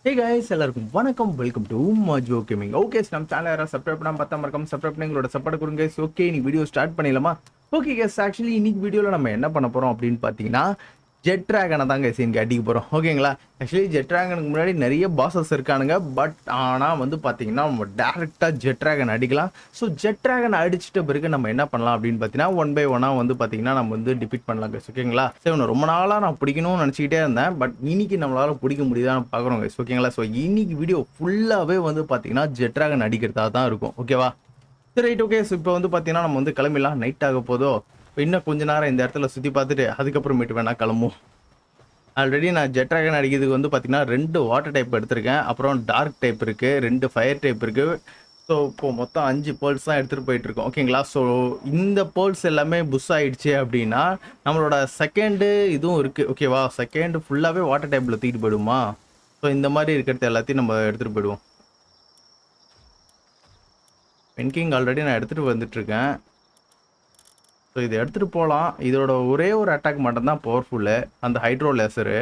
Hey guys, எல்லாருக்கும் வணக்கம். Welcome to Majo gaming. Okay, நம்ம சேனல் யாராவது சப்ஸ்கிரைப் பண்ணாம பார்த்தா மறக்காம சப்ஸ்கிரைப் பண்ணி எங்களோட சப்போர்ட் கொடுங்க guys. ஓகே, இன்னைக்கு வீடியோ ஸ்டார்ட் பண்ணிடலாமா? ஓகே guys, ஆக்சுவலி இன்னைக்கு வீடியோவில் நம்ம என்ன பண்ண போகிறோம் அப்படின்னு பார்த்தீங்கன்னா ஜெட் ட்ராகனை தாங்க சீனுக்கு அடிக்க போகிறோம். ஓகேங்களா? ஆக்சுவலி ஜெட் ட்ராகனுக்கு முன்னாடி நிறைய பாசஸ் இருக்கானுங்க. பட் ஆனால் வந்து பார்த்தீங்கன்னா நம்ம டேரெக்டாக ஜெட் ட்ராகன் அடிக்கலாம். ஸோ ஜெட் ட்ராகன் அடிச்சிட்ட பிறகு நம்ம என்ன பண்ணலாம் அப்படின்னு பார்த்தீங்கன்னா 1 by 1 வந்து பார்த்தீங்கன்னா நம்ம வந்து டிஃபீட் பண்ணலாம் guys. ஓகேங்களா? சரி, இவனை ரொம்ப நாளாக நான் பிடிக்கணும்னு நினச்சிக்கிட்டே இருந்தேன். பட் இன்னைக்கு நம்மளால் பிடிக்க முடியுதான்னு பார்க்குறோம் guys. ஓகேங்களா? ஸோ இன்னைக்கு வீடியோ ஃபுல்லாகவே வந்து பார்த்தீங்கன்னா ஜெட் ட்ராகன் அடிக்கிறதா தான் இருக்கும். ஓகேவா? சரி, ரைட். ஓகே, ஸோ இப்போ வந்து பார்த்தீங்கன்னா நம்ம வந்து கிளம்பிடலாம். நைட் ஆக போதோ, இன்னும் கொஞ்ச நேரம் இந்த இடத்துல சுற்றி பார்த்துட்டு அதுக்கப்புறமேட்டு வேணால் கிளம்பும். ஆல்ரெடி நான் ஜெட் ட்ராகன் அடிக்கிறதுக்கு வந்து பார்த்தீங்கன்னா 2 வாட்டர் டைப் எடுத்திருக்கேன். அப்புறம் டார்க் டைப் இருக்குது, 2 ஃபயர் டைப் இருக்குது. ஸோ இப்போ மொத்தம் 5 பேர்ல்ஸ் தான் எடுத்துகிட்டு போயிட்டுருக்கோம். ஓகேங்களா? ஸோ இந்த பேர்ல்ஸ் எல்லாமே புஷ் ஆகிடுச்சு அப்படின்னா நம்மளோட செகண்டு இதுவும் இருக்குது. ஓகேவா? செகண்டு ஃபுல்லாகவே வாட்டர் டைப்பில் தூக்கிட்டு போயிடுமா? ஸோ இந்த மாதிரி இருக்கிறது எல்லாத்தையும் நம்ம எடுத்துகிட்டு போயிடுவோம். பென்கிங் ஆல்ரெடி நான் எடுத்துகிட்டு வந்துட்டுருக்கேன். ஸோ இதை எடுத்துகிட்டு போகலாம். இதோட ஒரே ஒரு அட்டாக் மட்டும்தான் பவர்ஃபுல்லு, அந்த ஹைட்ரோ லேசரு.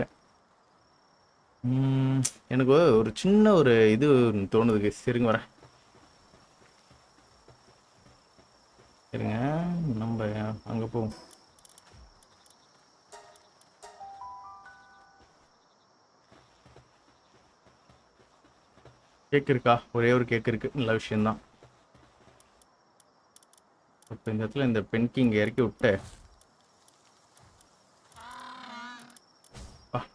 எனக்கு ஒரு சின்ன ஒரு இது தோணுதுக்கு. சரிங்க, வரேன். சரிங்க, நம்ம அங்கே போவோம். கேக் இருக்கா? ஒரே ஒரு கேக் இருக்குது. நல்ல விஷயந்தான். இப்போ இந்த இடத்துல இந்த பென்கிங் இறக்கி விட்டு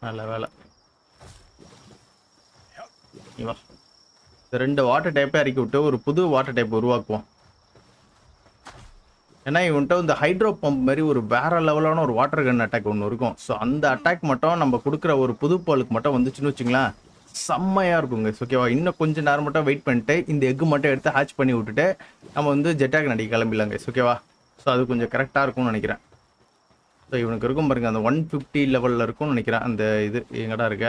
நல்ல வேலை. வா, இந்த 2 வாட்டர் டைப்பை இறக்கி விட்டு ஒரு புது வாட்டர் டைப் உருவாக்குவோம். ஏன்னா இவன்ட்ட இந்த ஹைட்ரோ பம்ப் மாதிரி ஒரு வேற லெவலான ஒரு வாட்டர் கன் அட்டாக் ஒன்று இருக்கும். ஸோ அந்த அட்டாக் மட்டும் நம்ம கொடுக்குற ஒரு புது பாலுக்கு மட்டும் வந்துச்சுன்னு வச்சுங்களேன், செம்மையாக இருக்குங்க. ஓகேவா? இன்னும் கொஞ்சம் நேரம் மட்டும் வெயிட் பண்ணிட்டு இந்த எக்கு மட்டும் எடுத்து ஹேட்ச் பண்ணி விட்டுட்டு நம்ம வந்து ஜெட் ட்ராகன் அடிக்க கிளம்பிடலாங்க. ஓகேவா? ஸோ அது கொஞ்சம் கரெக்டாக இருக்கும்னு நினைக்கிறேன். ஸோ இவனுக்கு இருக்கும் பாருங்க, அந்த 150 லெவலில் இருக்கும்னு நினைக்கிறேன். அந்த இது எங்கடா இருக்க?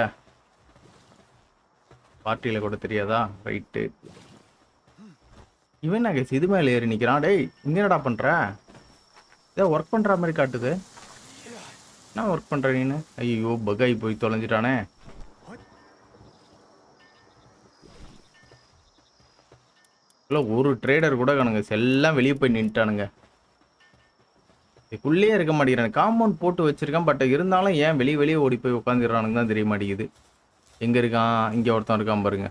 பார்ட்டியில் கூட தெரியாதா? ரைட்டு. இவன் நான் கேஸ் இது மேலே ஏறி நிற்கிறான். டேய், இங்கே என்னடா பண்ணுற? ஏதோ ஒர்க் பண்ணுற மாதிரி காட்டுது. என்ன ஒர்க் பண்ணுற நீனு? ஐயோ, பகாய் போய் தொலைஞ்சிட்டானே. இல்லை, ஒரு ட்ரேடர் கூட காணுங்க. எல்லாம் வெளியே போய் நின்ட்டானுங்க. இதுக்குள்ளேயே இருக்க மாட்டேங்கிறானு. காம்பவுண்ட் போட்டு வச்சிருக்கான். பட் இருந்தாலும் ஏன் வெளியே ஓடி போய் உட்காந்துடுறானுங்க தான் தெரிய மாட்டேங்குது. எங்கே இருக்கான்? இங்கே ஒருத்தன் இருக்கான் பாருங்க.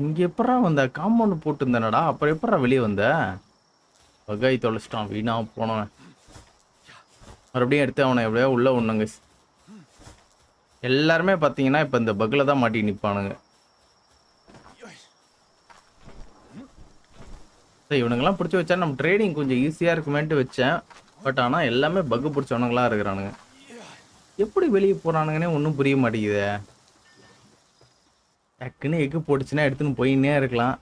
இங்கே எப்படா வந்த? காம்பவுண்ட் போட்டு இருந்தேனடா, அப்புறம் எப்படா வெளியே வந்த? பகாய் தொலைச்சிட்டான், வீணா போனவன். மறுபடியும் எடுத்து அவனை எப்படியா உள்ள ஒண்ணுங்க. எல்லாருமே பார்த்தீங்கன்னா இப்போ இந்த பக்கில் தான் மாட்டி நிற்பானுங்க. இவனுங்கெல்லாம் பிடிச்சி வச்சா நம்ம ட்ரேடிங் கொஞ்சம் ஈஸியாக இருக்குமேன்ட்டு வச்சேன். பட் ஆனால் எல்லாமே பக்கு பிடிச்சவனுங்களா இருக்கிறானுங்க. எப்படி வெளியே போகிறானுங்கன்னே ஒன்றும் புரிய மாட்டேங்குது. டக்குன்னு எக்கு போட்டுச்சுன்னா எடுத்துன்னு போயின்னே இருக்கலாம்.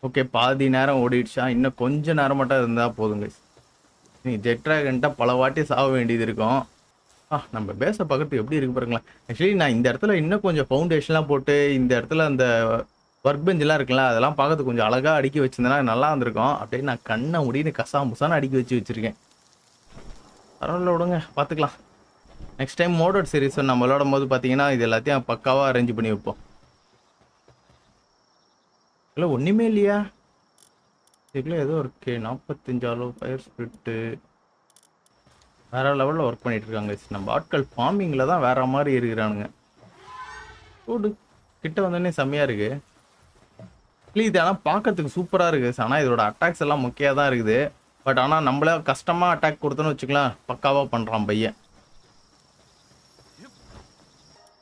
ஓகே, பாதி நேரம் ஓடிடுச்சா? இன்னும் கொஞ்சம் நேரம் மட்டும் இருந்தால் போதுங்க. நீ ஜெட் ட்ராகன்ட்ட பல வாட்டி சாக வேண்டியது இருக்கும். நம்ம பேச பார்க்கறதுக்கு எப்படி இருக்கு பாருங்களேன். ஆக்சுவலி நான் இந்த இடத்துல இன்னும் கொஞ்சம் ஃபவுண்டேஷன்லாம் போட்டு இந்த இடத்துல அந்த ஒர்க் பெஞ்செலாம் இருக்குல்ல, அதெல்லாம் பார்க்கறதுக்கு கொஞ்சம் அழகாக அடுக்கி வச்சிருந்தேன்னா நல்லா இருந்திருக்கும். அப்படியே நான் கண்ணை முடின்னு கசாமுசான்னு அடுக்கி வச்சிருக்கேன். பரவாயில்ல, விடுங்க, பார்த்துக்கலாம். நெக்ஸ்ட் டைம் மோடோட் சீரிஸ் நம்ம விளையாடும் போது பார்த்தீங்கன்னா இது எல்லாத்தையும் பக்காவாக அரேஞ்ச் பண்ணி வைப்போம். இல்லை, ஒன்றுமே இல்லையா? இதுக்குள்ள ஏதோ இருக்கு. 45 அளவு ஃபயர் ஸ்பிரிட்டு வேற லெவலில் ஒர்க் பண்ணிட்டு இருக்காங்க. நம்ம ஆட்கள் ஃபார்மிங்கில் தான் வேற மாதிரி இருக்கிறானுங்க. கூடு கிட்ட வந்தோடனே செம்மையாக இருக்கு. இது ஆனால் பார்க்கறதுக்கு சூப்பராக இருக்குது. ஆனால் இதோட அட்டாக்ஸ் எல்லாம் முக்கியம் தான் இருக்குது. பட் ஆனால் நம்மளே கஷ்டமாக அட்டாக் கொடுத்தோன்னு வச்சுக்கலாம், பக்காவாக பண்ணுறான் பையன்.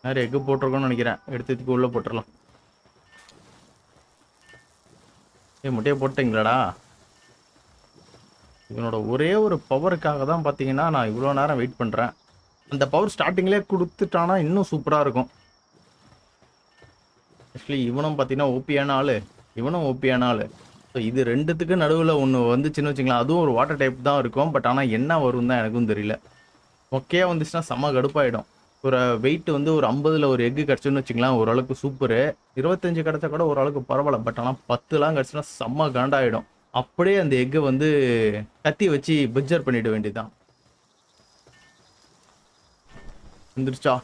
நிறைய எக்கு போட்டிருக்கோன்னு நினைக்கிறேன். எடுத்துக்கு உள்ளே போட்டுடலாம். முட்டையை போட்டீங்களாடா? இவனோட ஒரே ஒரு பவருக்காக தான் பார்த்தீங்கன்னா நான் இவ்வளோ நேரம் வெயிட் பண்ணுறேன். அந்த பவர் ஸ்டார்டிங்லேயே கொடுத்துட்டானா இன்னும் சூப்பராக இருக்கும். ஆக்சுவலி இவனும் பார்த்தீங்கன்னா ஓபியான ஆள், இவனும் ஓபியான ஆள். ஸோ இது ரெண்டுத்துக்கு நடுவில் ஒன்று வந்துச்சுன்னு வச்சுங்களேன், அதுவும் ஒரு வாட்டர் டைப் தான் இருக்கும். பட் ஆனால் என்ன வரும் தான் எனக்கும் தெரியல. மொக்கையாக வந்துச்சுன்னா செம்ம கடுப்பாயிடும். ஒரு வெயிட் வந்து ஒரு 50ல் ஒரு எக்கு கிடச்சுன்னு வச்சுக்கலாம், ஓரளவுக்கு சூப்பரு. 25 கிடச்சா கூட ஓரளவுக்கு பரவாயில்ல. பட் ஆனால் 10லாம் கிடச்சுன்னா செம்ம காண்டாயிடும். அப்படியே அந்த எக்கை வந்து கத்தி வச்சு பட்ஜர் பண்ணிட வேண்டியதுதான். வந்துருச்சா?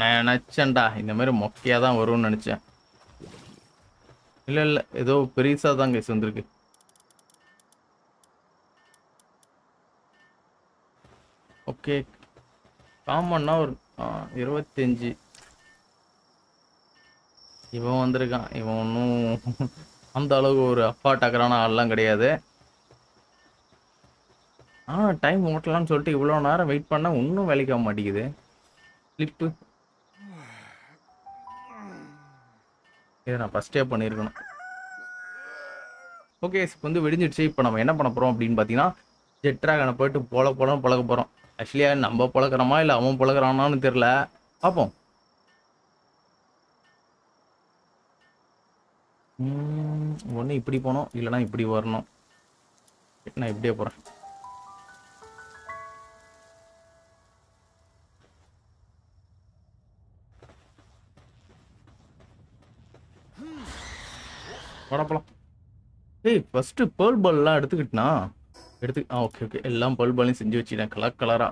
நான் நினச்சேன்டா இந்த மாதிரி மொக்கையாக தான் வரும்னு நினச்சேன். இல்லை இல்லை, ஏதோ பெருசாக தான் கைஸ் வந்திருக்கு. ஓகே, காமன்னா ஒரு 25. இவன் வந்திருக்கான். இவன் ஒன்றும் அந்த அளவுக்கு ஒரு அப்பாட்டாக்குறான ஆள்லாம் கிடையாது. டைம் ஓட்டலாம்னு சொல்லிட்டு இவ்வளோ நேரம் வெயிட் பண்ணால் இன்னும் வேலைக்கு ஆக மாட்டேங்குது. ஸ்லிப்பு இதை நான் ஃபஸ்ட்டே பண்ணியிருக்கணும். ஓகே, இப்போ வந்து விடிஞ்சிடுச்சு. இப்போ நம்ம என்ன பண்ண போகிறோம் அப்படின்னு பார்த்தீங்கன்னா, ஜெட் ட்ராகனை போயிட்டு பழக்க போகிறோம். ஆக்சுவலியாக நம்ம பழக்கிறோமா இல்லை அவன் பழக்கிறானான்னு தெரில, பார்ப்போம். ஒன்று இப்படி போனோம், இல்லைனா இப்படி வரணும். நான் இப்படியே போகிறேன். வடப்பலாம். ஏய், ஃபஸ்ட்டு பேர்ல் பால்லாம் எடுத்துக்கிட்டனா ஓகே ஓகே, எல்லாம் பேர்ல் பாலையும் செஞ்சு வச்சுட்டேன் கலராக.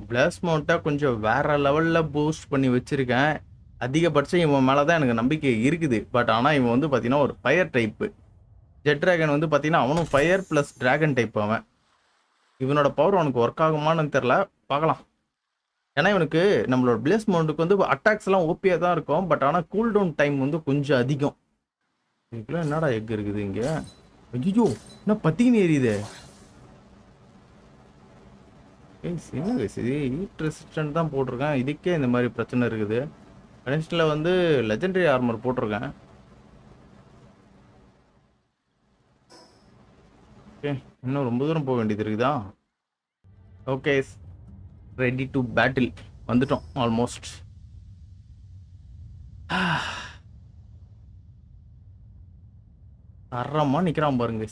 பிளாஸ் மவுண்ட்டை கொஞ்சம் வேற லெவலில் பூஸ்ட் பண்ணி வச்சுருக்கேன். அதிகபட்சம் இவன் மேலே தான் எனக்கு நம்பிக்கை இருக்குது. பட் ஆனால் இவன் வந்து பார்த்தீங்கன்னா ஒரு ஃபயர் டைப்பு. ஜெட் ட்ராகன் வந்து பார்த்தீங்கன்னா அவனும் ஃபயர் ப்ளஸ் ட்ராகன் டைப். அவன் இவனோட பவர் அவனுக்கு ஒர்க் ஆகுமான்னு தெரில, பார்க்கலாம். ஏன்னா இவனுக்கு நம்மளோட பிளேஸ் மவுண்ட்டுக்கு வந்து அட்டாக்ஸ் எல்லாம் ஓபியாக தான் இருக்கும். பட் ஆனால் கூல் டவுன் டைம் வந்து கொஞ்சம் அதிகம். இதுக்குலாம் என்னடா எக் இருக்குது இங்கே? ஐயோ, என்ன பத்தின்னு எரியுது. என்ன ஹீட் ரெசிஸ்டன்ட் தான் போட்டிருக்கேன், இதுக்கே இந்த மாதிரி பிரச்சனை இருக்குது. கனெக்ஷனில் வந்து லெஜெண்டரி ஆர்மர் போட்டிருக்கேன். ஓகே, இன்னும் ரொம்ப தூரம் போக வேண்டியது இருக்குதா? ஓகே, ரெடி டு பேட்டில் வந்துட்டோம் ஆல்மோஸ்ட். தரமா நிக்கிறான் பாருங்க.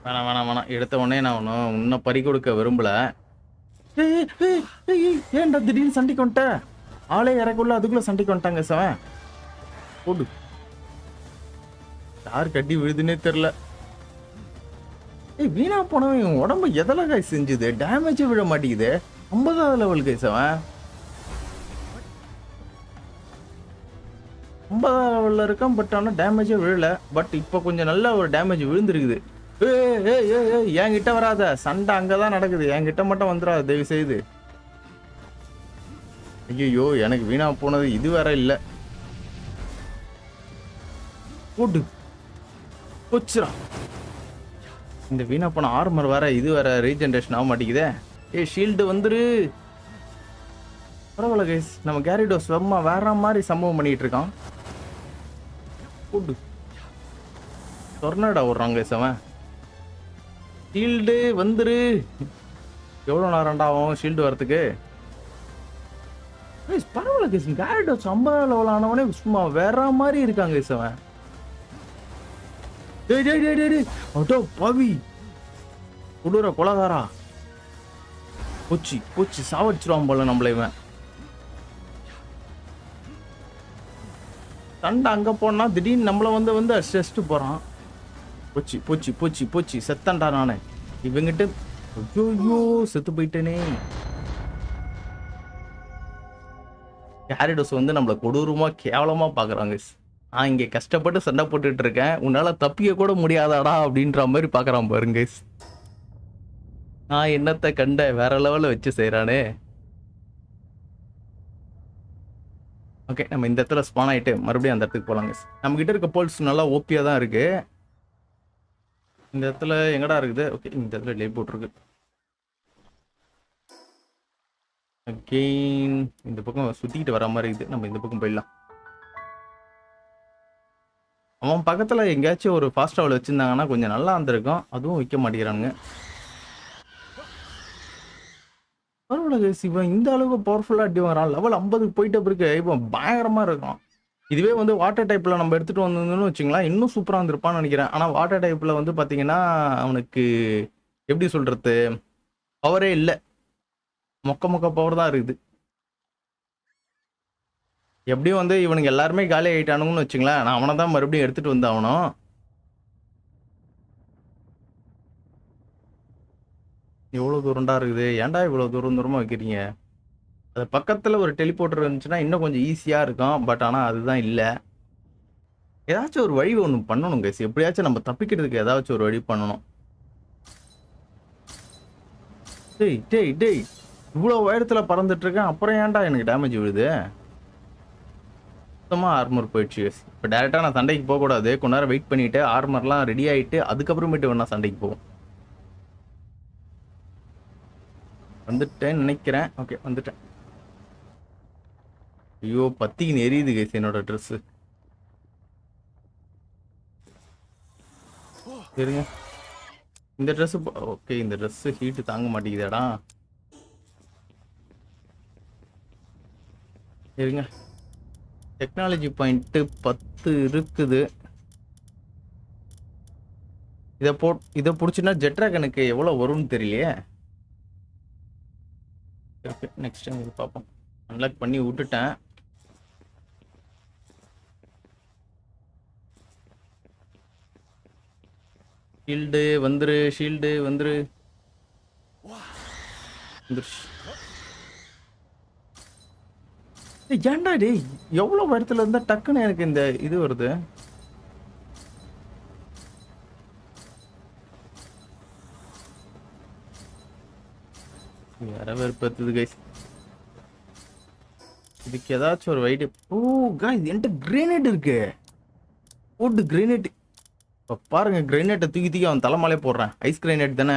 வேணாம், எடுத்த உடனே நான் உன்னை பறி கொடுக்க விரும்பல. ஏன்டா திடீர்னு சண்டைக்கு வந்துட்ட? ஆளே இறக்குள்ள அதுக்குள்ள சண்டைக்கு வந்துட்டாங்க சவன். போடு, யார் கட்டி விழுதுன்னே தெரியல. வீணா போனவன் உடம்பு எதெல்லாம் காய் செஞ்சுது, டேமேஜே விழ மாட்டேங்குது. 50வது லெவல் கைஸ் அவன். 50வது லெவலில் இருக்கான். பட் ஆனால் டேமேஜே விழல. பட் இப்போ கொஞ்சம் நல்ல ஒரு டேமேஜ் விழுந்துருக்குது. என்கிட்ட வராத, சண்டை அங்கதான் நடக்குது, என்கிட்ட மட்டும் வந்துடாது தயவு செய்து. ஐயோ, எனக்கு வீணா போனது இது வேற இல்ல. போட்டு போச்சுரா. இந்த வீணா போன ஆர்மர் வேற, இது வேற ரீஜென்ரேஷன் ஆக மாட்டேங்குதே. ஷீல்டு வந்துரு. பரவாயில்ல கைஸ், நம்ம கேரிடோஸ் சும்மா வேற மாதிரி சம்பவம் பண்ணிட்டு இருக்கான். போட்டு டொர்னடோ விடுறாங்க கைஸ் அவன். ஷீல்டு வந்துரு. எவ்வளோ நேரம்டா ஆகும் ஷீல்டு வரத்துக்கு? பரவாயில்ல கைஸ், கேரிடோஸ் 50 லெவல் ஆனவனே சும்மா வேற மாதிரி இருக்காங்க கைஸ் அவன். அடோ பாவி, கொடூர கொலகாரா. போச்சு சாவடிச்சிருவான் போல நம்மள இவன். சண்டை அங்க போனா திடீர்னு நம்மள வந்து அடிச்சுட்டு போறான். போச்சு செத்தண்டா நானே இவங்கிட்ட. ஐயோ, செத்து போயிட்டேனே. கேரிடோஸ் வந்து நம்மள கொடூரமா கேவலமா பாக்குறாங்க. நான் இங்க கஷ்டப்பட்டு சண்டை போட்டுட்டு இருக்கேன், உன்னால தப்பிக்க கூட முடியாதாடா அப்படின்ற மாதிரி பாக்குறான் பாருங்க. நான் என்னத்தை கண்ட வேற லெவல்ல வச்சு செய்யறானே. ஓகே, நம்ம இந்த இடத்துல ஸ்பான் ஆயிட்டு மறுபடியும் அந்த இடத்துக்கு போலாங்க. நம்ம கிட்ட இருக்க போல்ஸ் நல்லா ஓபியா தான் இருக்கு. இந்த இடத்துல எங்கடா இருக்குது? ஓகே, இந்த இடத்துல லே போட்டிருக்கு. அகெயின் இந்த பக்கம் சுத்திக்கிட்டு வர மாதிரி இருக்குது. நம்ம இந்த பக்கம் போயிடலாம். அவன் பக்கத்துல எங்கேயாச்சும் ஒரு ஃபாஸ்ட் ட்ராவல் வச்சிருந்தாங்கன்னா கொஞ்சம் நல்லா இருந்திருக்கும். அதுவும் வைக்க மாட்டேங்கிறானுங்க. பரவாயில்ல, இவன் இந்த அளவுக்கு பவர்ஃபுல்லா அடி வாங்குறான். லெவல் 50க்கு போயிட்ட பிறகு இப்போ பயங்கரமா இருக்கும். இதுவே வந்து வாட்டர் டைப்ல நம்ம எடுத்துட்டு வந்தோம்னு வச்சுங்களேன், இன்னும் சூப்பரா இருந்திருப்பான்னு நினைக்கிறேன். ஆனா வாட்டர் டைப்ல வந்து பாத்தீங்கன்னா அவனுக்கு எப்படி சொல்றது, பவரே இல்லை. மொக்க பவர் தான் இருக்குது. எப்படியும் வந்து இவனுக்கு எல்லாருமே காலி ஆகிட்டானுங்கன்னு வச்சுங்களேன், நான் அவனை தான் மறுபடியும் எடுத்துட்டு வந்தாகணும். எவ்வளோ தூரண்டா இருக்குது, ஏன்டா இவ்வளோ தூரம் தூரமாக வைக்கிறீங்க? அது பக்கத்தில் ஒரு டெலிபோர்ட்டர் இருந்துச்சுன்னா இன்னும் கொஞ்சம் ஈஸியாக இருக்கும். பட் ஆனால் அதுதான் இல்லை. ஏதாச்சும் ஒரு வழி ஒன்று பண்ணணும் கைஸ். எப்படியாச்சும் நம்ம தப்பிக்கிறதுக்கு ஏதாச்சும் ஒரு வழி பண்ணணும். டேய் டேய் டேய், இவ்வளோ உயரத்தில் பறந்துட்டு இருக்கேன், அப்புறம் ஏன்டா எனக்கு டேமேஜ் விழுது? சுத்தமாக ஆர்மர் போயிடுச்சு கைஸ். இப்போ டேரெக்டாக நான் சண்டைக்கு போகக்கூடாது. கொஞ்ச நேரம் வெயிட் பண்ணிவிட்டு ஆர்மர்லாம் ரெடி ஆகிட்டு அதுக்கப்புறமேட்டு வேணா சண்டைக்கு போகும். வந்துட்டேன்னு நினைக்கிறேன். ஓகே வந்துட்டேன். ஐயோ பத்திக்கு எரியுது கைஸ் என்னோட ட்ரெஸ்ஸு. சரிங்க, இந்த ட்ரெஸ்ஸு ஓகே, இந்த ட்ரெஸ்ஸு ஹீட்டு தாங்க மாட்டேங்குதாடா. சரிங்க, டெக்னாலஜி பாயிண்ட்டு 10 இருக்குது. இதை பிடிச்சின்னா ஜெட்ராகனுக்கு எவ்வளோ வரும்னு தெரியலையே. ஓகே நெக்ஸ்ட் டைம் இது பார்ப்போம். அன்லாக் பண்ணி விட்டுட்டேன். ஷீல்டு வந்துரு, ஷீல்டு வந்துரு. ஏன்டா டேய், எவ்வளோ இடத்துல இருந்தா டக்குன்னு எனக்கு இந்த இது வருது? வேற வெறுப்பத்துது கைஸ். இதுக்கு ஏதாச்சும் ஒரு வைடு. ஓ கைஸ், என்கிட்ட கிரேனேட் இருக்கு. போட்டு கிரேனேட் இப்போ பாருங்க, கிரேனேட்டை தூக்கி தூக்கி அவன் தலைமாலே போடுறேன். ஐஸ் கிரேனேட் தானே.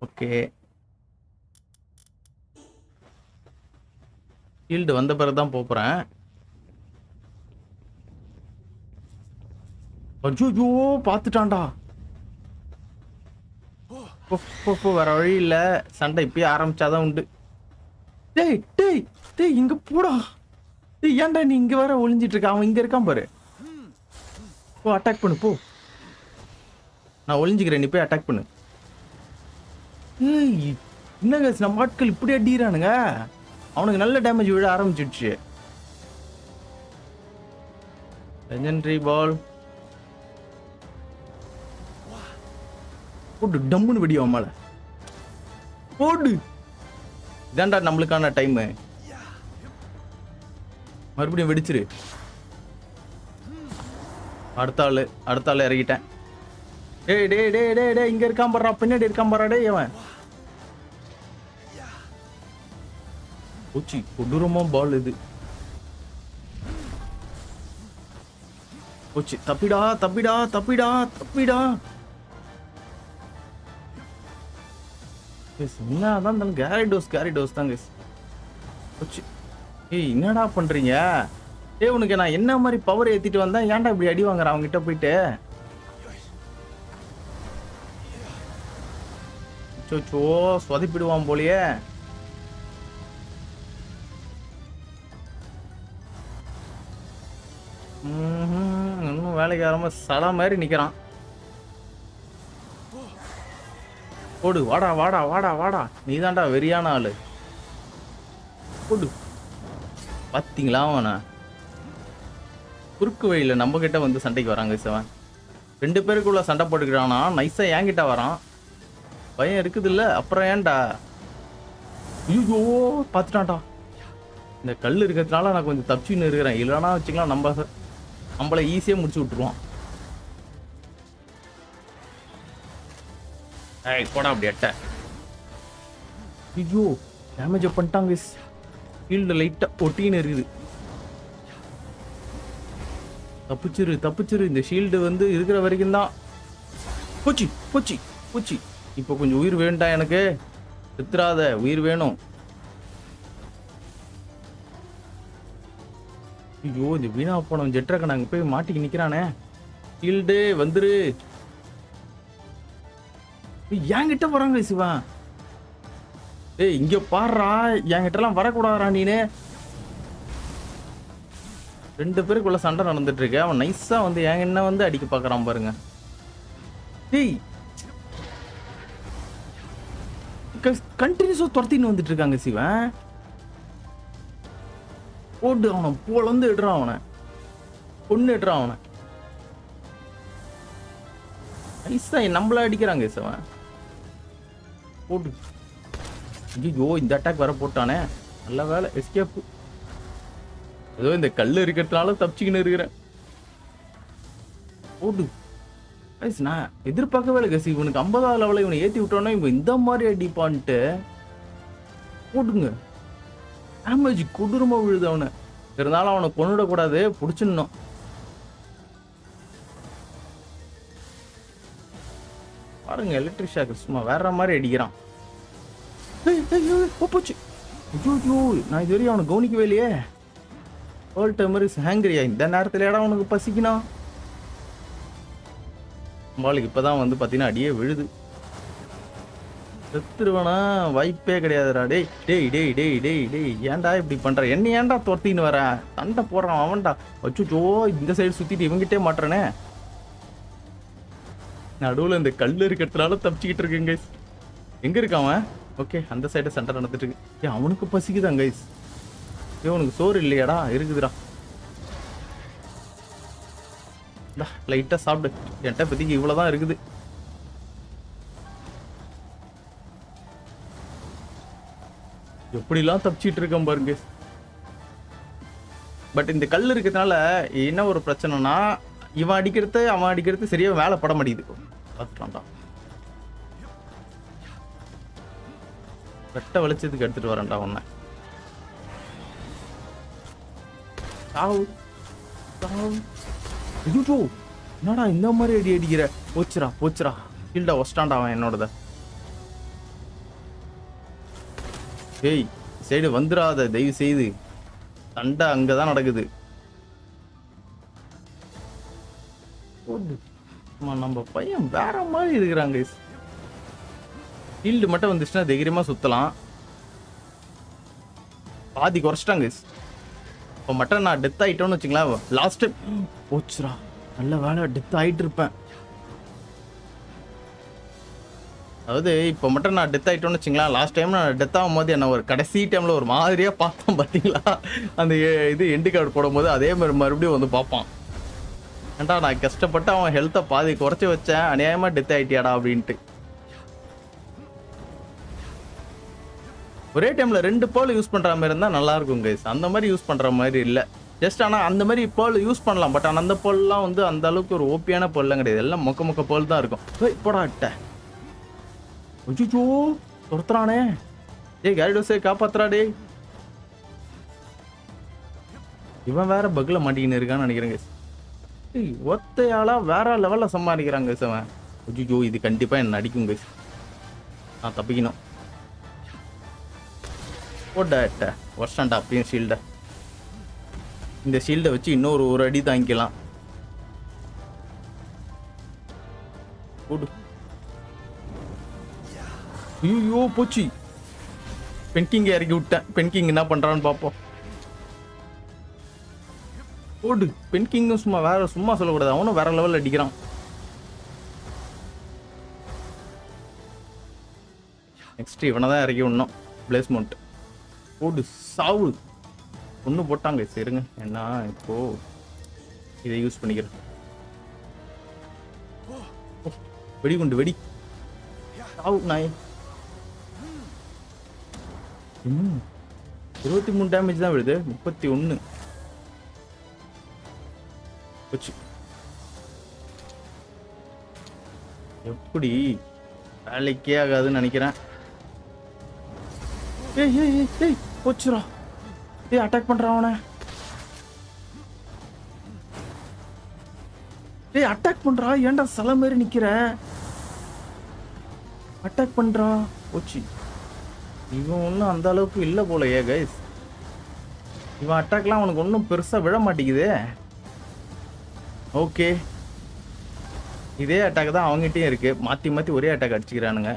ஓகே, ஷீல்டு வந்த பிறகு தான் போகிறேன். அஜோ பார்த்துட்டான்டா. வேற வழி இல்லை, சண்டை இப்பயே ஆரம்பிச்சாதான் உண்டு. டேய் டேய் டேய், இங்க போடா. டேய் ஏன்டா நீ இங்க வர ஒளிஞ்சிட்டு இருக்க? அவன் இங்க இருக்கான் பாரு. போ அட்டாக் பண்ணு போ. நான் ஒளிஞ்சிக்கிறேன், நீ போய் அட்டாக் பண்ணு. ஏய் என்னங்க நம்ம ஆட்கள் இப்படி அடிக்கிறானுங்க. அவனுக்கு நல்ல டேமேஜ் விழ ஆரம்பிச்சிடுச்சு. லெஜெண்டரி பால் போட்டு டம்முன்னு வெடி அவன் மேல போடு. இதான்டா நம்மளுக்கான டைம். மறுபடியும் வெடிச்சிரு. அடுத்த ஆள் இறங்கிட்டேன். டேய் டேய் டேய் டேய் டேய், இங்க இருக்கான் பாறா, பின்னாடி இருக்கான் பாறா. டேய் அவன் பூச்சி கொடூரமா பால் இது. பூச்சி தப்பிடா தப்பிடா தப்பிடா தப்பிடா. என்னதான் இருந்தாலும் கேரிடோஸ் தாங்க. பூச்சி ஏய் என்னடா பண்றீங்க? ஏய் உனக்கு நான் என்ன மாதிரி பவர் ஏத்திட்டு வந்தேன், ஏன்டா இப்படி அடி வாங்குற அவங்க கிட்ட போயிட்டு? சோ சொதப்பிடுவான் போலியே. இன்னும் வேலைக்கு ஆரம்ப சடா மாதிரி நிக்கிறான். போடு, வாடா வாடா வாடா வாடா, நீதான்டா வெறியான ஆளு. போடு. பாத்தீங்களா அவனா குறுக்கு வழியில நம்ம கிட்ட வந்து சண்டைக்கு வராங்க. சிவன் 2 பேருக்குள்ள சண்டை போட்டுக்கிறானா, நைஸா என்கிட்ட வரான். பயம் இருக்குது இல்ல, அப்புறம் ஏன்டா? ஐயோ பாத்துட்டான்டா. இந்த கல் இருக்கிறதுனால நான் கொஞ்சம் தப்பிச்சுன்னு இருக்கிறேன். இல்லைன்னா வச்சுக்கலாம் நம்மளை ஈஸியா முடிச்சு விட்டுருவான். ஏய் போடா அப்படி அட்ட. ஐயோ டேமேஜ் பண்ணிட்டாங்க. ஃபீல்டு லைட்டா ஒட்டின்னு இருக்குது. தப்பிச்சிரு. இந்த ஷீல்டு வந்து இருக்கிற வரைக்கும் தான். பூச்சி இப்போ கொஞ்சம் உயிர் வேண்டா எனக்கு. செத்துறாத, உயிர் வேணும். ஐயோ இந்த வீணா போனவன் ஜெட்ராகன் அங்க போய் மாட்டிக்கு நிக்கிறானே. ஷீல்டு வந்துரு. என்கிட்ட வராங்க சிவா. ஏய் இங்க பாடுறா, என்கிட்ட எல்லாம் வரக்கூடாதா நீனு. 2 பேருக்குள்ள சண்டை நடந்துட்டு இருக்கு. அவன் நைஸா வந்து என்ன வந்து அடிக்க பாக்குறான் பாருங்க. டேய் கண்டினியூஸா துரத்தின்னு வந்துட்டு இருக்காங்க சிவன். போட்டு அவனை போலந்து இடுறான், அவனை பொண்ணு இடுறான். அவனை நைஸா நம்மள அடிக்கிறாங்க சிவன். போட்டு ஐயோ இந்த அட்டாக் வர போட்டானே. நல்ல வேலை எஸ்கேப். ஏதோ இந்த கல் இருக்கிறதுனால தப்பிச்சுக்கின்னு இருக்கிறேன். போட்டு நான் எதிர்பார்க்கவே இல்லை கசி. இவனுக்கு 50வது லெவலில் இவனை ஏற்றி விட்டோன்னா இவன் இந்த மாதிரி அடிப்பான்ட்டு போட்டுங்க. டேமேஜ் கொடூரமா விழுது அவனை. இருந்தாலும் அவனை கொண்டுடக்கூடாது, பிடிச்சிடணும். பாருங்க எலக்ட்ரிக் ஷாக் சும்மா வேற மாதிரி அடிக்கிறான். போச்சு. ஐயோ நான் இது வரையும் அவனை கவனிக்கவே இல்லையே. ஆல் டைமர் இஸ் ஹேங்கரியா. இந்த நேரத்தில் இடம் அவனுக்கு பசிக்கணும். நம்மளுக்கு இப்பதான் வந்து பார்த்தீங்கன்னா அடியே விழுது. செத்துருவனா வாய்ப்பே கிடையாதுடா. டேய் டேய் டேய் டேய் டேய் டேய் ஏன்டா இப்படி பண்ற? என்ன ஏன்டா துரத்தின்னு வர? சண்டை போடுறான் அவன்டா. அச்சோ இந்த சைடு சுத்திட்டு இவங்கிட்டே மாட்டுறனே. நடுவில் இந்த கல் இருக்கிறதுனால தப்பிச்சுக்கிட்டு இருக்கேன் கைஸ். எங்க இருக்கான் அவன்? ஓகே அந்த சைடு சண்டை நடந்துட்டு இருக்கு. ஏன் அவனுக்கு பசிக்குதான் கைஸ்? ஏன் உனக்கு சோறு இல்லையாடா? இருக்குதுடா. லைட்டா சாப்பிடு. என்கிட்ட பத்திக்கு இவ்வளவுதான் இருக்குது. எப்படிலாம் தப்பிச்சிட்டு இருக்கேன் பாருங்க. பட் இந்த கல் இருக்கிறதுனால என்ன ஒரு பிரச்சனைனா, இவன் அடிக்கிறது அவன் அடிக்கிறது சரியா வேலை பட மாட்டேங்குது. பார்த்துட்டான்டா. வெட்ட வெளிச்சத்துக்கு எடுத்துட்டு வரேன்டா உன்னை. என்னடா இந்த மாதிரி அடி அடிக்கிற? போச்சுரா போச்சுரா. கீழ்டா ஒஸ்டான்டா அவன் என்னோடத. ஏய் சைடு வந்துடாத தயவு செய்து. சண்டை அங்கதான் நடக்குது. நம்ம பையன் வேற மாதிரி இருக்கிறாங்க. ஃபீல்டு மட்டும் வந்துச்சுன்னா தைரியமா சுத்தலாம். பாதி குறைச்சிட்டாங்க. இப்போ மட்டும் நான் டெத் ஆயிட்டோன்னு வச்சுங்களேன். லாஸ்ட் டைம் போச்சுரா. நல்ல வேலை டெத் ஆயிட்டு இருப்பேன். அதாவது இப்போ மட்டும் நான் டெத் ஆகிட்டோன்னு வச்சுங்களேன். லாஸ்ட் டைம் நான் டெத் ஆகும் போது என்ன ஒரு கடைசி டைமில் ஒரு மாதிரியாக பார்த்தோம் பார்த்தீங்களா? அந்த இது எண்டு கார்டு போடும்போது அதே மாதிரி மறுபடியும் வந்து பார்ப்பான். ஏன்டா நான் கஷ்டப்பட்டு அவன் ஹெல்த்தை பாதி குறைச்சி வச்சேன், அநியாயமாக டெத் ஆகிட்டியாடா அப்படின்ட்டு. ஒரே டைமில் 2 பேர்ல் யூஸ் பண்ணுற மாதிரி இருந்தால் நல்லாயிருக்கும் கைஸ். அந்த மாதிரி யூஸ் பண்ணுற மாதிரி இல்லை. ஜஸ்ட் ஆனால் அந்த மாதிரி பேர்ல் யூஸ் பண்ணலாம். பட் ஆனால் அந்த பேர்லாம் வந்து அந்த அளவுக்கு ஒரு ஓப்பியான பேர்லாம் கிடையாது. எல்லாம் மொக்க பேர்ல் தான் இருக்கும். போடா அட்ட. ஐயோ துரத்துறானே. டேய் கேரிடோஸே காப்பாத்துறா டே. இவன் வேற பக்ல மாட்டிக்கின்னு இருக்கான்னு நினைக்கிறேங்க. ஒத்தையாளா வேற லெவல்ல சம்பாதிக்கிறாங்க அவன். ஐயோ இது கண்டிப்பா என்ன அடிக்கும் கைஸ். நான் தப்பிக்கணும். போட்ட வருஷம்டா அப்பயும் ஷீல்ட. இந்த ஷீல்டை வச்சு இன்னொரு ஒரு அடி தாங்கிக்கலாம். போடு. ஐயோ போச்சு. பென்கிங் இறக்கி விட்டேன். பென்கிங் என்ன பண்றான்னு பாப்போம். போடு. பென்கிங்கும் சும்மா வேற சும்மா சொல்லக்கூடாது. அவனும் வேற லெவல் அடிக்கிறான். நெக்ஸ்ட் இவனை தான் இறக்கி விடணும். பிளேஸ்மெண்ட் போடு. சாவு. ஒன்று போட்டாங்க. சரிங்க என்ன இப்போ இதை யூஸ் பண்ணிக்கிறேன். வெடிகுண்டு வெடி. சாவு நாய். 23 டேமேஜ் தான் விழுது. 31 போச்சு. எப்படி வேலைக்கே ஆகாதுன்னு நினைக்கிறேன். ஏய் ஏய் ஏய் போச்சுரா. ஏய் அட்டாக் பண்றான் அவனை. ஏய் அட்டாக் பண்றா. ஏன்டா சல மாதிரி நிக்கிற? அட்டாக் பண்றா. போச்சு. இவன் ஒன்றும் அந்த அளவுக்கு இல்லை போலயே கைஸ். இவன் அட்டாக்லாம் அவனுக்கு ஒன்றும் பெருசாக விழ மாட்டேங்குது. ஓகே இதே அட்டாக் தான் அவங்ககிட்டயும் இருக்கு. மாற்றி மாற்றி ஒரே அட்டாக் அடிச்சுக்கிறானுங்க.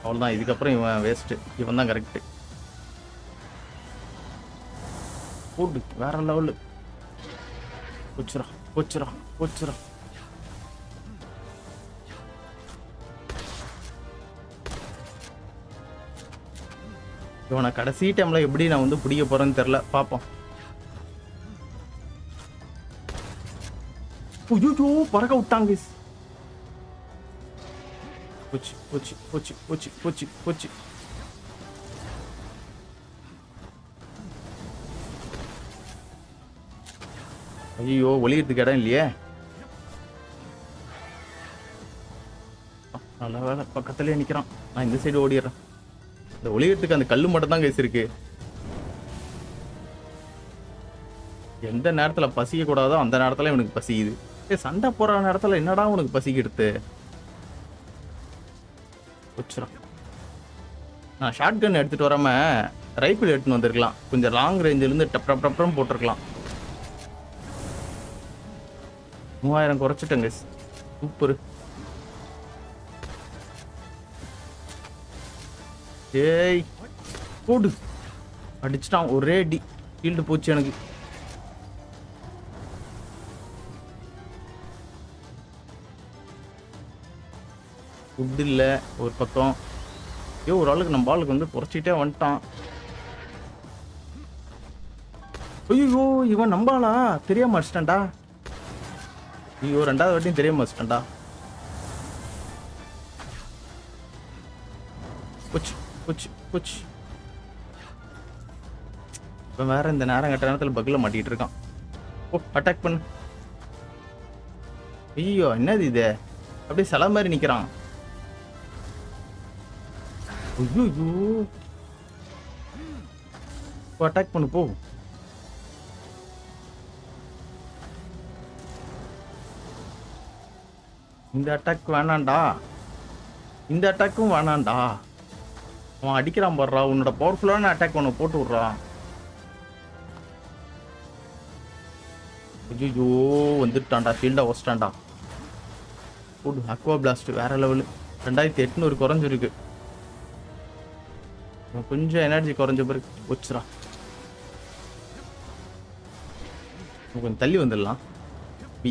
அவ்வளோதான். இதுக்கப்புறம் இவன் வேஸ்ட்டு. இவன் தான் கரெக்டு. போட்டு வேற லெவலு. போச்சுரா போச்சுரா போச்சுரா. இவனை கடைசி டைம்ல எப்படி நான் வந்து பிடிக்க போறேன்னு தெரியல. பாப்போம். ஐயோ பறக்க விட்டாங்க. போச்சு போச்சு போச்சு போச்சு போச்சு போச்சு. ஐயோ ஒளியறதுக்கு இடம் இல்லையே. நல்ல வேலை பக்கத்துலயே நிக்கிறான். நான் இந்த சைடு ஓடிடுறேன். இந்த ஒளியறதுக்கு அந்த கல்லு மட்டும் தான் கைஸ் இருக்கு. எந்த நேரத்துல பசிக்க கூடாதோ அந்த நேரத்துல இவனுக்கு பசிக்குது. சண்டை போற நேரத்துல என்னடா உனக்கு பசிக்கிடுது? நான் ஷார்ட் கன் எடுத்துட்டு வராம ரைபிள் எடுத்துன்னு வந்திருக்கலாம். கொஞ்சம் லாங் ரேஞ்சில இருந்து டப்ரம் போட்டிருக்கலாம். 3000 குறைச்சிட்டேங்க. சூப்பர். ஏய் போடு. அடிச்சிட்டான் ஒரே அடி. ஃபீல்டு போச்சு எனக்கு. ஃபுட் இல்லை ஒரு பக்கம். ஒரு ஆளுக்கு நம்ம ஆளுக்கு வந்து குறைச்சிட்டே வந்துட்டான். ஐயோ இவன் நம்பாளா தெரியாம அடிச்சிட்டான்டா. ஐயோ 2வது வாட்டியும் தெரியாம அடிச்சிட்டான்டா. போச்சு போச்சு போச்சு. இவன் வேற இந்த நேரம் கட்ட நேரத்தில் பக்கில் மாட்டிட்டு இருக்கான். ஓ அட்டாக் பண்ணு. ஐயோ என்னது இது? அப்படியே சில மாதிரி நிக்கிறான். ஐயோ அட்டாக் பண்ணு போ. இந்த அட்டாக் வேணாண்டா. இந்த அட்டாக்கும் வேணாண்டா. அவன் அடிக்கிறான் பாடுறா. உன்னோட பவர்ஃபுல்லான அட்டாக் ஒன்று போட்டு விட்றான். ஐயோ வந்துட்டான்டா. ஃபீல்டா வச்சிட்டான்டா. போடு. அக்வா பிளாஸ்ட் வேற லெவலு. 2800 குறைஞ்சிருக்கு. கொஞ்சம் எனர்ஜி குறைஞ்ச பிறகு வச்சுரா. கொஞ்சம் தள்ளி வந்துடலாம். பி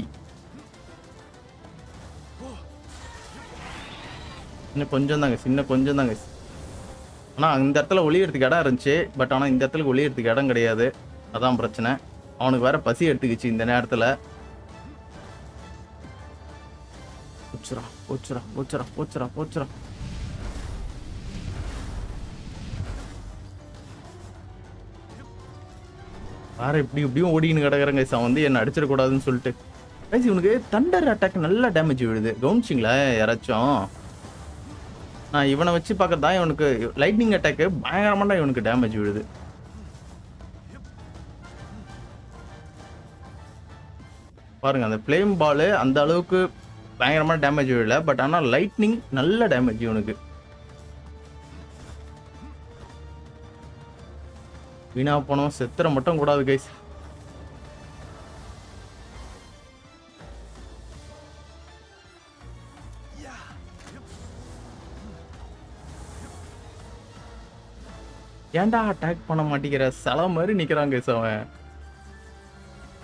இன்னும் கொஞ்சம் தாங்க. சின்ன கொஞ்சம் தாங்க. ஆனால் இந்த இடத்துல ஒளியறதுக்கு இடம் இருந்துச்சு. பட் ஆனால் இந்த இடத்துல ஒளியறதுக்கு இடம் கிடையாது. அதான் பிரச்சனை. அவனுக்கு வேற பசி எடுத்துக்கிச்சு இந்த நேரத்தில். போச்சுரா போச்சுரா போச்சுரா போச்சுரா போச்சுரா. வேற இப்படியும் ஓடின்னு கிடக்குறேங்க. அவன் வந்து என்ன அடிச்சிடக்கூடாதுன்னு சொல்லிட்டு. கைஸ் இவனுக்கு தண்டர் அட்டாக் நல்ல டேமேஜ் விழுது. கவனிச்சிங்களா யாராச்சும்? நான் இவனை வச்சு பார்க்கறதா இவனுக்கு லைட்னிங் அட்டாக்கு பயங்கரமான இவனுக்கு டேமேஜ் விழுது. பாருங்க அந்த ஃப்ளேம் பால் அந்த அளவுக்கு பயங்கரமான டேமேஜ் விழல. பட் ஆனால் லைட்னிங் நல்ல டேமேஜ் இவனுக்கு. வீணா போனோம். செத்துற மட்டும் கூடாது கைஸ். ஏன்டா அட்டாக் பண்ண மாட்டேங்கிற? சில மாதிரி நிக்கிறான் கைஸ். அவன்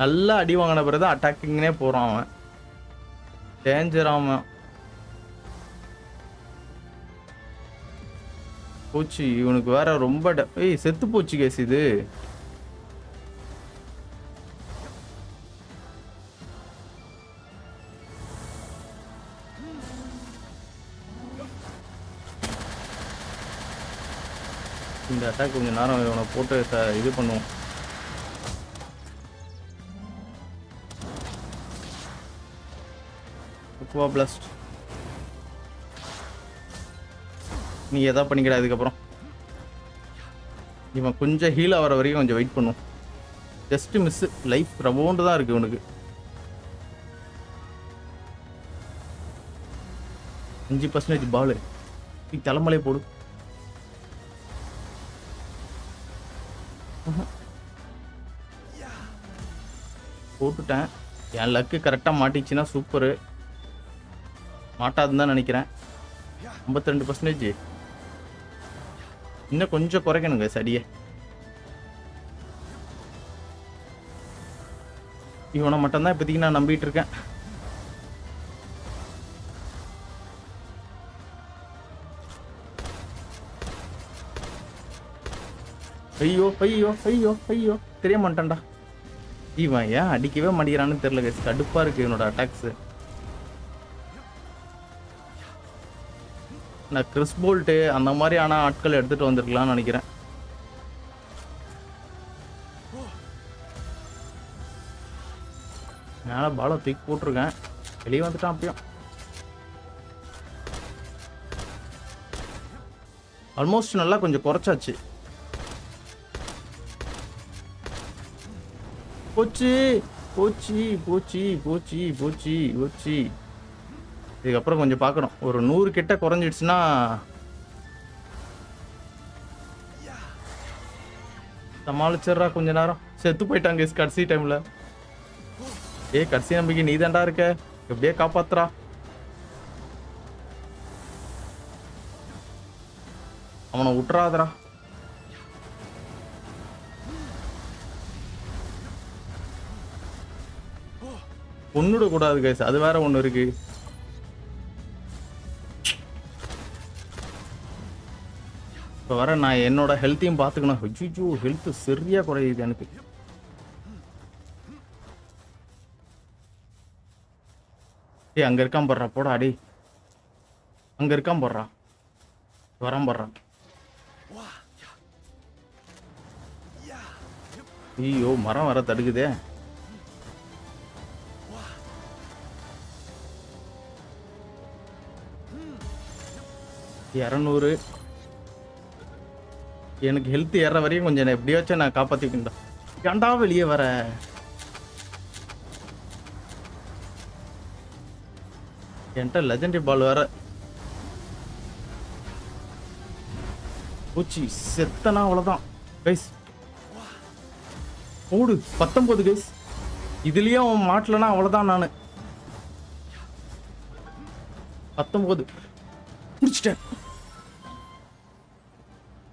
நல்லா அடி வாங்கின பிறகு அட்டாக்கிங்னே போறான். அவன் டேஞ்சர். அவன் போச்சு. இவனுக்கு வேற ரொம்ப செத்து போச்சு கேஸ். இது இந்த அட்டாக் கொஞ்சம் நேரம் இவனை போட்டு இது பண்ணுவோம். Aqua blast. நீ எதா பண்ணிக்கிற. அதுக்கப்புறம் இவன் கொஞ்சம் ஹீல் ஆகிற வரைக்கும் கொஞ்சம் வெயிட் பண்ணும். Just miss. லைஃப் ரவோண்டு தான் இருக்கு இவனுக்கு. 5% பால். தலைமலை போடு. போட்டுட்டேன். என் லக்கு கரெக்டாக மாட்டிச்சுன்னா சூப்பரு. மாட்டாதுன்னு தான் நினைக்கிறேன். 52%. இன்னும் கொஞ்சம் குறைக்கணுங்க சரியே. இவனை மட்டும்தான் இப்போதைக்கு நான் நம்பிட்டு இருக்கேன். ஐயோ ஐயோ ஐயோ ஐயோ தெரிய மாட்டான்டா. இவன் ஏன் அடிக்கவே மாட்டேங்கிறான்னு தெரியல கைஸ். கடுப்பா இருக்கு இவனோட அட்டாக்ஸ். நான் கிறிஸ் போல்ட்டு அந்த மாதிரியான ஆட்கள் எடுத்துட்டு வந்திருக்கலாம்னு நினைக்கிறேன். மேலே பாலை தூக்கி போட்டிருக்கேன், வெளியே வந்துட்டான். அப்பயும் ஆல்மோஸ்ட் நல்லா கொஞ்சம் குறைச்சாச்சு. போச்சு போச்சு போச்சு போச்சு போச்சு போச்சு. இதுக்கப்புறம் கொஞ்சம் பார்க்கணும். ஒரு 100 கிட்ட குறைஞ்சிடுச்சுன்னா சமாளிச்சிட்றா. கொஞ்ச நேரம் செத்து போயிட்டாங்க கடைசி டைம்ல. கடைசி நம்பிக்கை நீ தாண்டா இருக்க, எப்படியே காப்பாத்துறா. அவனை விட்டுறாதரா. கொன்னுட கூடாது கைஸ், அது வேற ஒண்ணு இருக்கு. இப்போ வர நான் என்னோட ஹெல்த்தையும் பார்த்துக்கணும். ஐயோ ஹெல்த் சரியா குறையுது எனக்கு. அங்க இருக்கான் போடுறா, போடா அடி. அங்க இருக்கான் போடுறா, வரான் போடுறான். ஐயோ மரம் வர தடுக்குதே. இரநூறு. எனக்கு ஹெல்த் ஏற வரையும் கொஞ்சம் எப்படியாச்சும் நான் காப்பாத்திக்கிட்டேன். ஏன்டா வெளியே வர? என்கிட்ட லெஜெண்டரி பால் வேற. பூச்சி செத்தனா அவ்வளவுதான் கைஸ். ஓடு 19 கைஸ். இதுலயும் மாட்டலனா அவ்வளவுதான். நானு 19 முடிச்சிட்டேன்.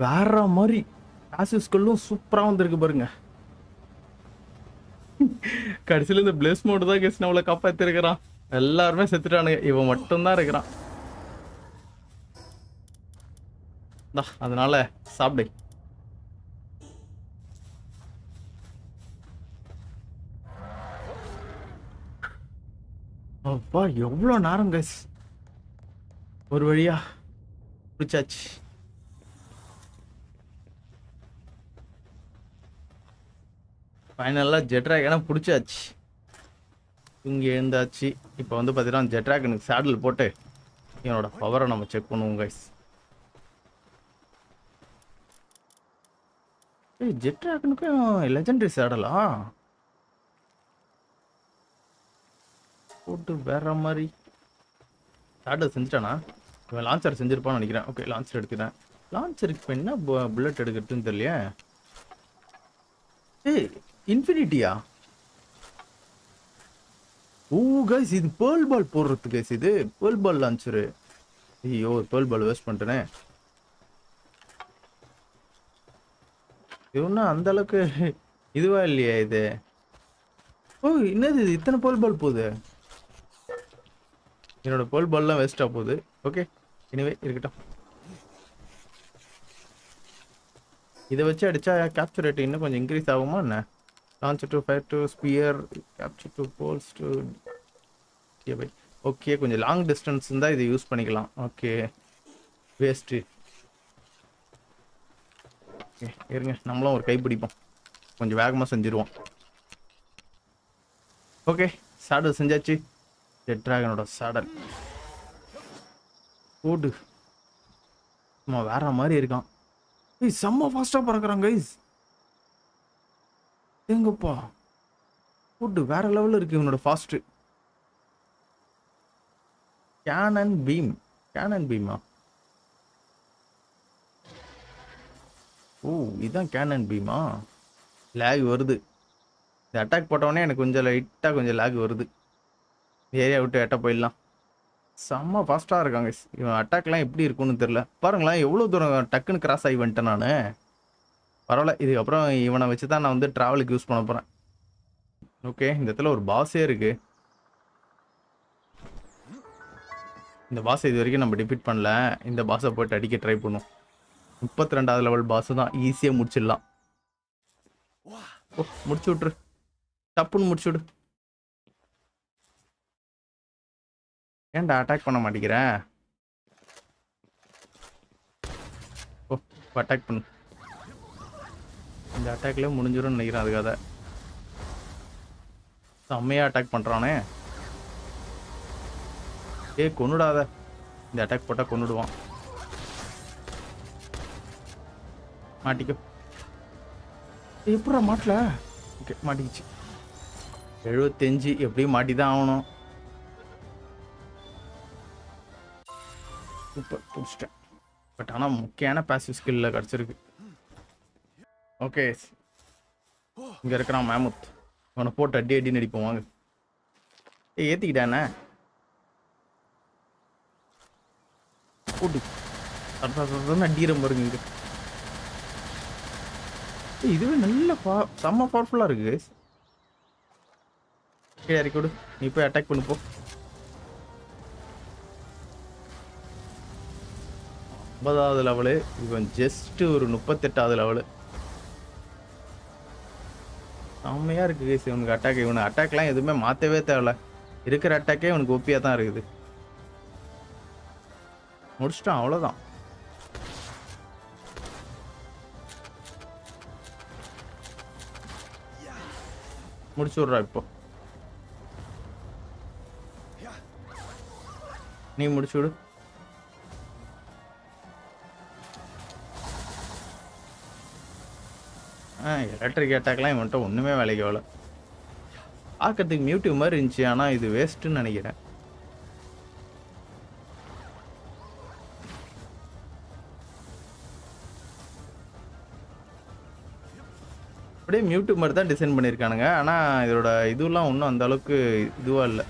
வேற மாதிரி ஆசிஸ்களும் சூப்பரா வந்திருக்கு பாருங்க. கடைசியில இந்த பிளேஸ் மோடு தான் கைஸ் நம்மளை காப்பாத்தி இருக்கிறான். எல்லாருமே செத்துட்டானுங்க, இவன் மட்டும்தான் இருக்கிறான். அதனால சாப்பிடு. அப்பா எவ்வளவு நேரம் கைஸ். ஒரு வழியா பிடிச்சாச்சு. ஃபைனலா ஜெட்ராகனை பிடிச்சாச்சு. இங்கே எழுந்தாச்சு. இப்போ வந்து பார்த்தீங்கன்னா ஜெட்ராகனுக்கு சேடல் போட்டு என்னோட பவரை நம்ம செக் பண்ணுவோம் கைஸ். ஜெட்ராகனுக்கும் லெஜெண்டரி சேடலா போட்டு வேற மாதிரி சேடல் செஞ்சுட்டானா? இவன் லான்ச்சர் செஞ்சிருப்பான்னு நினைக்கிறேன். ஓகே லான்ச்சர் எடுத்துக்கிறேன். லான்ச்சருக்கு இப்போ என்ன புல்லட் எடுக்கிறதுன்னு தெரியலையே. இன்ஃபினிட்டியா? ஓ கைஸ் இது பேர்ல் பால் போடுறது கைஸ். இது பேர்ல் பால் லான்ச்சரு. ஐயோ பேர்ல் பால் வேஸ்ட் பண்ணிட்டேனே. இது ஒன்றும் அந்த அளவுக்கு இதுவா இல்லையா இது? ஓ என்னது இது இத்தனை பேர்ல் பால் போகுது? என்னோட பேர்ல் பால்லாம் வேஸ்டா போகுது. ஓகே எனிவே இருக்கட்டும். இதை வச்சு அடிச்சா கேப்சர் ரேட் இன்னும் கொஞ்சம் இன்க்ரீஸ் ஆகுமா என்ன? Launch to fire to spear capture to poles to. Okay கொஞ்சம் லாங் டிஸ்டன்ஸ் இருந்தால் இதை யூஸ் பண்ணிக்கலாம். Okay waste. ஓகே இருங்க நம்மளும் ஒரு கை பிடிப்போம், கொஞ்சம் வேகமாக செஞ்சிருவோம். ஓகே சாடல் செஞ்சாச்சு. ஜெட்ராகனோட சாடல் போடு. சும்மா வேற மாதிரி இருக்கான். செம்ம ஃபாஸ்டா பறக்குறாங்க கைஸ். எங்கப்பா போட்டு வேற லெவல்ல இருக்கு இவனோட ஃபாஸ்ட். Cannon beam. கேனன் பீமா? ஓ இதுதான் கேனன் பீமா. லேக் வருது. இந்த அட்டாக் போட்டவொடனே எனக்கு கொஞ்சம் லைட்டாக கொஞ்சம் லேக் வருது. ஏரியா விட்டு எட்ட போயிடலாம். செம்ம ஃபாஸ்ட்டாக இருக்காங்க. இவன் அட்டாக்லாம் எப்படி இருக்குன்னு தெரில. பாருங்களேன் எவ்வளோ தூரம் டக்குன்னு கிராஸ் ஆகி வந்துட்டேன் நான். பரவாயில்ல, இதுக்கப்புறம் இவனை வச்சு தான் நான் வந்து ட்ராவலுக்கு யூஸ் பண்ண போகிறேன். ஓகே இந்த இடத்துல ஒரு பாஸே இருக்கு. இந்த பாஸை இது வரைக்கும் நம்ம டிஃபீட் பண்ணல. இந்த பாஸை போட்டு அடிக்க ட்ரை பண்ணும். 32வது லெவல் பாஸ் தான், ஈஸியாக முடிச்சிடலாம். ஓ முடிச்சு விட்ரு, டப்புன்னு முடிச்சு விடு. ஏன்டா அட்டாக் பண்ண மாட்டேங்கிறேன்? அட்டாக் பண்ணு. இந்த அட்டாக்லேயே முடிஞ்சிடும் நினைக்கிறேன். அதுக்காக செம்மையாக அட்டாக் பண்ணுறானே. கொன்னுடாத. இந்த அட்டாக் போட்டால் கொன்னுடுவான். மாட்டிக்கோ. எப்படா மாட்டல? ஓகே மாட்டிக்கிச்சு. 75 எப்படியும் மாட்டி தான் ஆகணும். சூப்பர் பிடிச்சிட்டேன். பட் ஆனால் முக்கியமான பாசிவ் ஸ்கில்ல கிடச்சிருக்கு. ஓகே இங்கே இருக்கிறான் மேமுத். அவனை போட்டு அடி அடி நடிப்போம் வாங்க. ஏற்றிக்கிட்டானே போட்டு அடிக்கிற பாருங்க. இங்கே இதுவே நல்ல செம்ம பவர்ஃபுல்லாக இருக்கு. இறக்கி விடு. நீ போய் அட்டாக் பண்ணு போ. ஐம்பதாவது லெவலு. இவன் ஜஸ்ட் ஒரு 38வது லெவலு. செம்மையாக இருக்குது கேஸ் இவனுக்கு அட்டாக். இவனு அட்டாக்லாம் எதுவுமே மாற்றவே தேவையில்ல. இருக்கிற அட்டாக்கே இவனுக்கு ஓப்பியாக தான் இருக்குது. முடிச்சிட்டான் அவ்வளோதான். முடிச்சு விட்றா. இப்போ நீ முடிச்சு விடு. எலக்ட்ரிக் அட்டாக்லாம் இவன்ட்ட ஒன்றுமே வேலைக்கு வரல. பார்க்கறதுக்கு மியூட்டிவ் மாதிரி இருந்துச்சு. ஆனால் இது வேஸ்ட்டுன்னு நினைக்கிறேன். அப்படியே மியூட்டிவ் மாதிரி தான் டிசைன் பண்ணியிருக்கானுங்க. ஆனால் இதோட இதுவெல்லாம் ஒன்றும் அந்த அளவுக்கு இதுவாக இல்லை.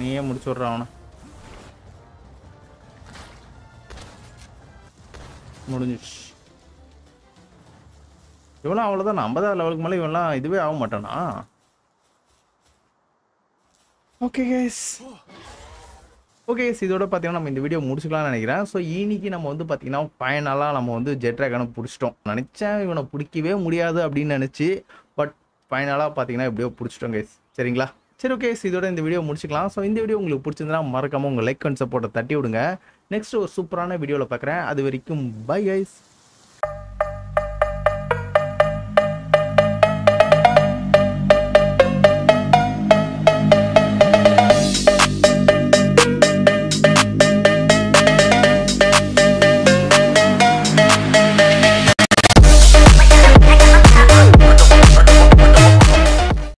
நீயே முடிச்சு விட்றான் அவனை. முடிஞ்சிச்சு. இவெல்லாம் அவ்வளோதான். 50வது லெவலுக்கு மேலே இவெல்லாம் இதுவே ஆக மாட்டானா? Okay case. ஓகே கேஸ் இதோட பார்த்தீங்கன்னா நம்ம இந்த வீடியோ முடிச்சுக்கலாம்னு நினைக்கிறேன். ஸோ இன்னைக்கு நம்ம வந்து பார்த்தீங்கன்னா ஃபைனலாக நம்ம வந்து ஜெட் ட்ராகனை பிடிச்சிட்டோம். நினச்சேன் இவனை பிடிக்கவே முடியாது அப்படின்னு நினச்சி. பட் ஃபைனலாக பார்த்தீங்கன்னா எப்படியோ பிடிச்சிட்டோம் கேஸ். சரிங்களா? சரி ஓகே இதோட இந்த வீடியோ முடிச்சுக்கலாம். ஸோ இந்த வீடியோ உங்களுக்கு பிடிச்சிருந்தா மறக்காமல் உங்கள் லைக் அண்ட் சப்போர்ட்டை தட்டி விடுங்க. நெக்ஸ்ட் ஒரு சூப்பரான வீடியோவில் பார்க்குறேன். அது வரைக்கும் பை கைஸ்.